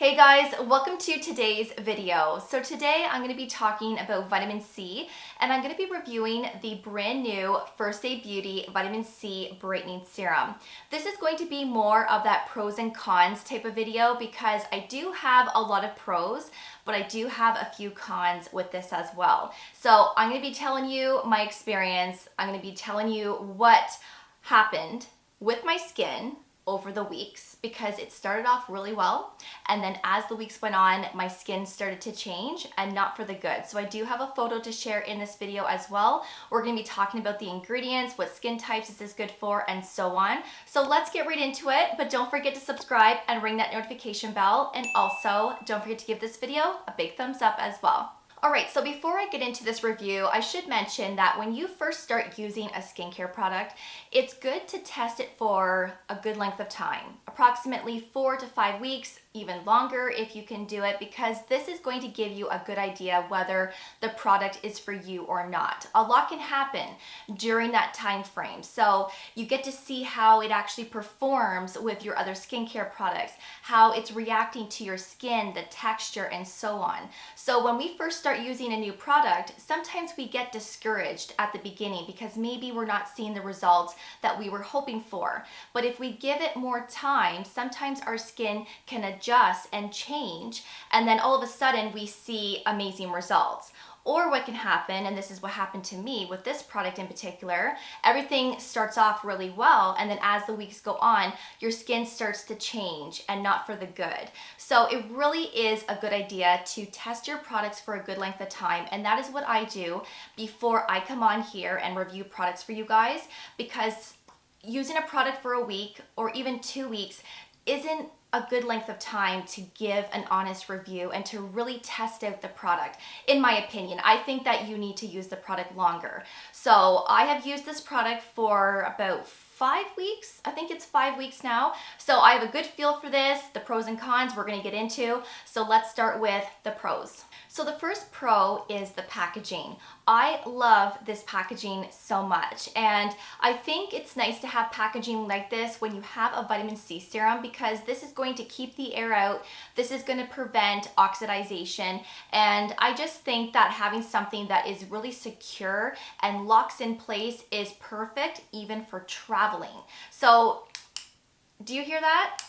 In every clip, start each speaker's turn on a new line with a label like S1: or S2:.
S1: Hey guys, welcome to today's video. So today I'm going to be talking about vitamin C, and I'm going to be reviewing the brand new First Aid Beauty Vitamin C Brightening Serum. This is going to be more of that pros and cons type of video because I do have a lot of pros, but I do have a few cons with this as well. So I'm going to be telling you my experience. I'm going to be telling you what happened with my skin over the weeks, because it started off really well, and then as the weeks went on, my skin started to change, and not for the good. So I do have a photo to share in this video as well. We're going to be talking about the ingredients, what skin types is this good for, and so on. So let's get right into it, but don't forget to subscribe and ring that notification bell, and also don't forget to give this video a big thumbs up as well. Alright, so before I get into this review, I should mention that when you first start using a skincare product, it's good to test it for a good length of time, approximately 4 to 5 weeks, even longer if you can do it, because this is going to give you a good idea whether the product is for you or not. A lot can happen during that time frame, so you get to see how it actually performs with your other skincare products, how it's reacting to your skin, the texture, and so on. So when we first start using a new product, sometimes we get discouraged at the beginning because maybe we're not seeing the results that we were hoping for. But if we give it more time, sometimes our skin can adjust and change, and then all of a sudden we see amazing results. Or what can happen, and this is what happened to me with this product in particular, everything starts off really well, and then as the weeks go on, your skin starts to change, and not for the good. So it really is a good idea to test your products for a good length of time, and that is what I do before I come on here and review products for you guys, because using a product for a week or even 2 weeks isn't a good length of time to give an honest review and to really test out the product. In my opinion, I think that you need to use the product longer. So I have used this product for about 5 weeks. I think it's 5 weeks now. So I have a good feel for this. The pros and cons we're going to get into. So let's start with the pros. So the first pro is the packaging. I love this packaging so much, and I think it's nice to have packaging like this when you have a vitamin C serum, because this is going to keep the air out, this is going to prevent oxidization, and I just think that having something that is really secure and locks in place is perfect even for traveling. So do you hear that?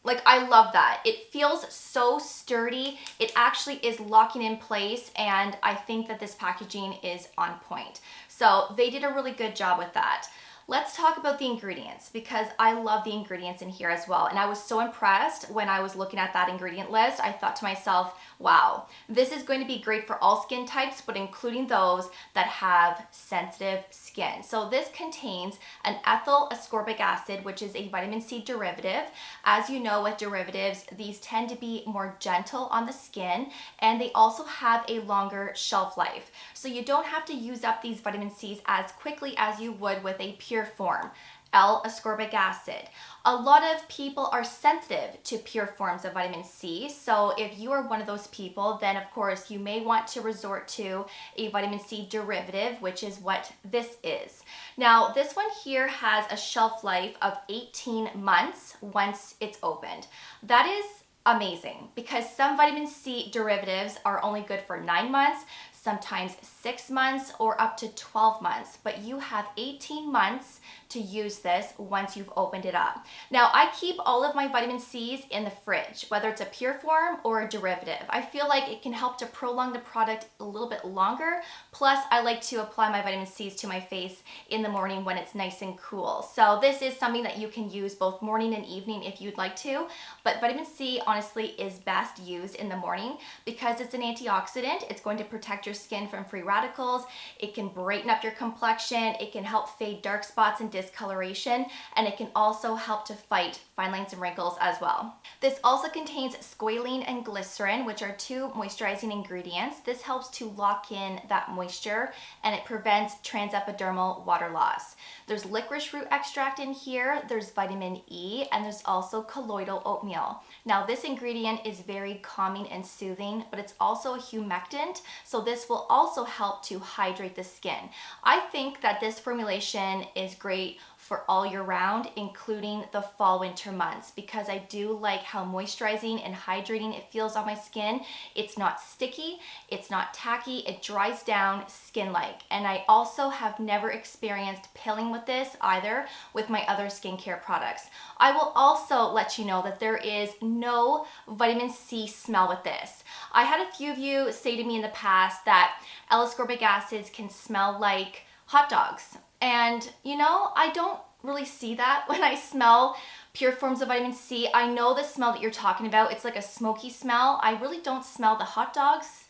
S1: Like, I love that. It feels so sturdy. It actually is locking in place, and I think that this packaging is on point. So they did a really good job with that. Let's talk about the ingredients, because I love the ingredients in here as well. And I was so impressed when I was looking at that ingredient list. I thought to myself, wow, this is going to be great for all skin types, but including those that have sensitive skin. So this contains an ethyl ascorbic acid, which is a vitamin C derivative. As you know, with derivatives, these tend to be more gentle on the skin, and they also have a longer shelf life. So you don't have to use up these vitamin C's as quickly as you would with a pure form. L-ascorbic acid. A lot of people are sensitive to pure forms of vitamin C, so if you are one of those people, then of course you may want to resort to a vitamin C derivative, which is what this is. Now, this one here has a shelf life of 18 months once it's opened. That is amazing, because some vitamin C derivatives are only good for 9 months, sometimes 6 months, or up to 12 months, but you have 18 months to use this once you've opened it up. Now, I keep all of my vitamin C's in the fridge, whether it's a pure form or a derivative. I feel like it can help to prolong the product a little bit longer. Plus, I like to apply my vitamin C's to my face in the morning when it's nice and cool. So this is something that you can use both morning and evening if you'd like to, but vitamin C honestly is best used in the morning because it's an antioxidant. It's going to protect your skin from free radicals. It can brighten up your complexion. It can help fade dark spots and discoloration, and it can also help to fight fine lines and wrinkles as well. This also contains squalene and glycerin, which are 2 moisturizing ingredients. This helps to lock in that moisture, and it prevents transepidermal water loss. There's licorice root extract in here, there's vitamin E, and there's also colloidal oatmeal. Now, this ingredient is very calming and soothing, but it's also a humectant, so this will also help to hydrate the skin. I think that this formulation is great for all year round, including the fall winter months, because I do like how moisturizing and hydrating it feels on my skin. It's not sticky, it's not tacky, it dries down skin-like. And I also have never experienced pilling with this either with my other skincare products. I will also let you know that there is no vitamin C smell with this. I had a few of you say to me in the past that L-ascorbic acids can smell like hot dogs. And you know, I don't really see that when I smell pure forms of vitamin C. I know the smell that you're talking about. It's like a smoky smell. I really don't smell the hot dogs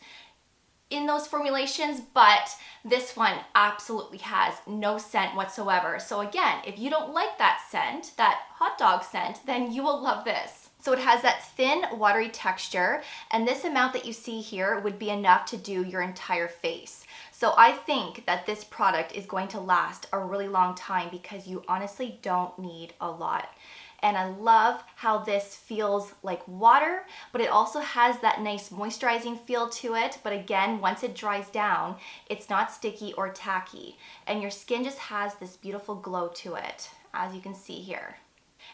S1: in those formulations, but this one absolutely has no scent whatsoever. So again, if you don't like that scent, that hot dog scent, then you will love this. So it has that thin, watery texture, and this amount that you see here would be enough to do your entire face. So I think that this product is going to last a really long time because you honestly don't need a lot. And I love how this feels like water, but it also has that nice moisturizing feel to it. But again, once it dries down, it's not sticky or tacky. And your skin just has this beautiful glow to it, as you can see here.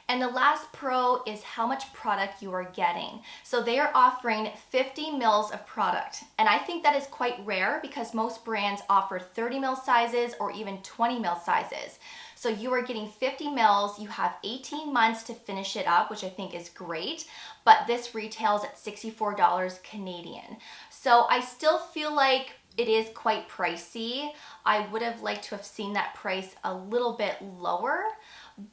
S1: And the last pro is how much product you are getting. So they are offering 50 mils of product. And I think that is quite rare because most brands offer 30 mil sizes or even 20 mil sizes. So you are getting 50 mils, you have 18 months to finish it up, which I think is great, but this retails at $64 Canadian. So I still feel like it is quite pricey. I would have liked to have seen that price a little bit lower,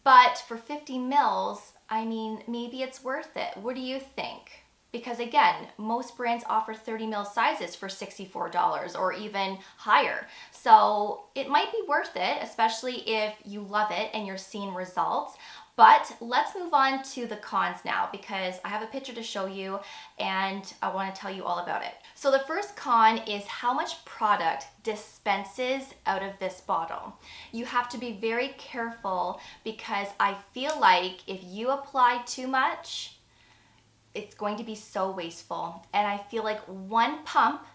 S1: but for 50 mils, I mean, maybe it's worth it. What do you think? Because again, most brands offer 30 mil sizes for $64 or even higher. So it might be worth it, especially if you love it and you're seeing results. But let's move on to the cons now because I have a picture to show you and I want to tell you all about it. So the first con is how much product dispenses out of this bottle. You have to be very careful because I feel like if you apply too much, it's going to be so wasteful. And I feel like one pump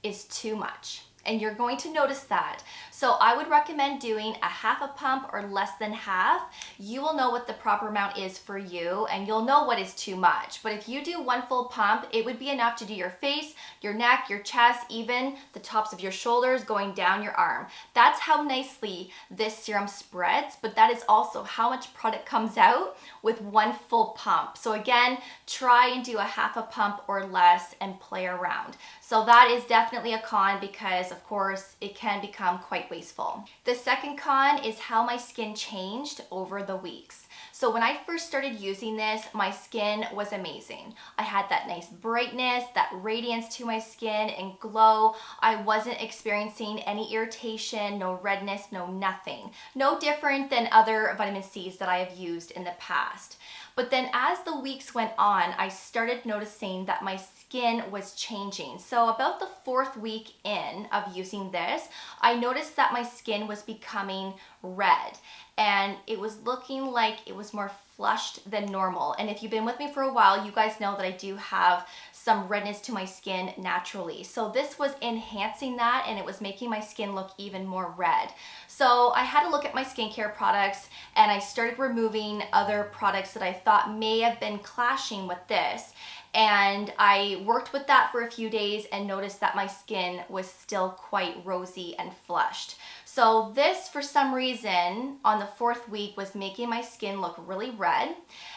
S1: is too much. And you're going to notice that. So I would recommend doing a half a pump or less than half. You will know what the proper amount is for you and you'll know what is too much. But if you do one full pump, it would be enough to do your face, your neck, your chest, even the tops of your shoulders going down your arm. That's how nicely this serum spreads, but that is also how much product comes out with one full pump. So again, try and do a half a pump or less and play around. So that is definitely a con because of course it can become quite wasteful. The second con is how my skin changed over the weeks. So when I first started using this, my skin was amazing. I had that nice brightness, that radiance to my skin and glow. I wasn't experiencing any irritation, no redness, no nothing. No different than other vitamin C's that I have used in the past. But then as the weeks went on, I started noticing that my skin was changing. So about the 4th week in of using this, I noticed that my skin was becoming red and it was looking like it was more flushed than normal. And if you've been with me for a while, you guys know that I do have some redness to my skin naturally. So this was enhancing that and it was making my skin look even more red. So I had to look at my skincare products and I started removing other products that I thought may have been clashing with this. And I worked with that for a few days and noticed that my skin was still quite rosy and flushed. So this, for some reason, on the 4th week was making my skin look really red.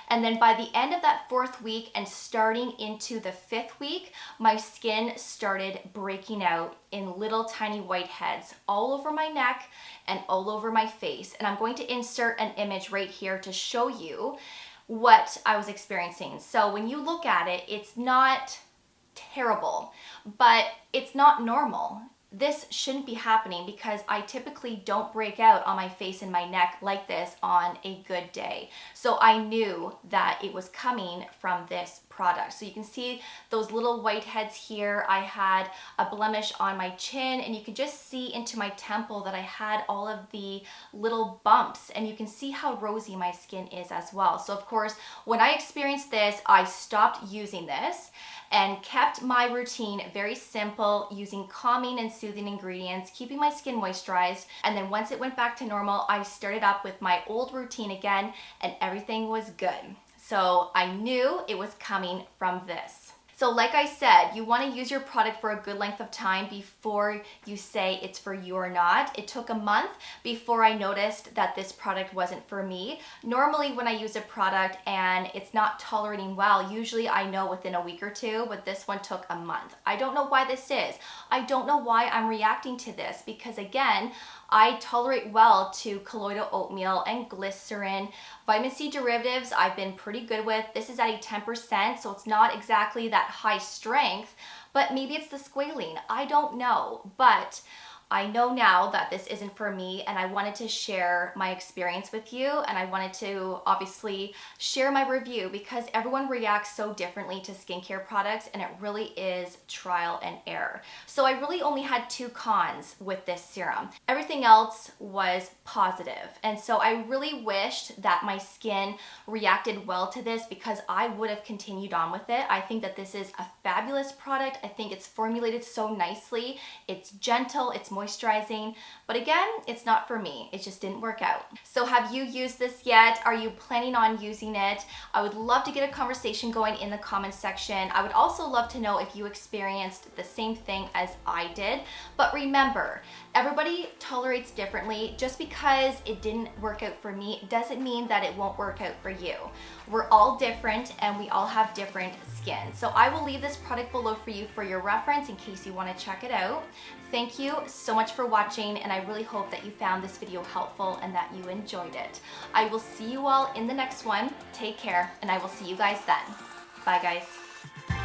S1: And then by the end of that 4th week and starting into the 5th week, my skin started breaking out in little tiny whiteheads all over my neck and all over my face. And I'm going to insert an image right here to show you what I was experiencing. So when you look at it, it's not terrible, but it's not normal. This shouldn't be happening because I typically don't break out on my face and my neck like this on a good day. So I knew that it was coming from this product. So you can see those little whiteheads here. I had a blemish on my chin, and you can just see into my temple that I had all of the little bumps, and you can see how rosy my skin is as well. So of course, when I experienced this, I stopped using this and kept my routine very simple, using calming and soothing ingredients, keeping my skin moisturized. And then once it went back to normal, I started up with my old routine again, and everything was good. So I knew it was coming from this. So like I said, you want to use your product for a good length of time before you say it's for you or not. It took a month before I noticed that this product wasn't for me. Normally when I use a product and it's not tolerating well, usually I know within a week or two, but this one took a month. I don't know why this is. I don't know why I'm reacting to this, because again, I tolerate well to colloidal oatmeal and glycerin. Vitamin C derivatives I've been pretty good with. This is at a 10%, so it's not exactly that high strength, but maybe it's the squalene. I don't know, but I know now that this isn't for me, and I wanted to share my experience with you, and I wanted to obviously share my review because everyone reacts so differently to skincare products, and it really is trial and error. So I really only had 2 cons with this serum. Everything else was positive, and so I really wished that my skin reacted well to this because I would have continued on with it. I think that this is a fabulous product. I think it's formulated so nicely. It's gentle, it's moisturizing, but again, it's not for me. It just didn't work out. So have you used this yet? Are you planning on using it? I would love to get a conversation going in the comments section. I would also love to know if you experienced the same thing as I did. But remember, everybody tolerates differently. Just because it didn't work out for me doesn't mean that it won't work out for you. We're all different and we all have different skin. So I will leave this product below for you for your reference in case you want to check it out. Thank you so much for watching, and I really hope that you found this video helpful and that you enjoyed it. I will see you all in the next one. Take care, and I will see you guys then. Bye guys.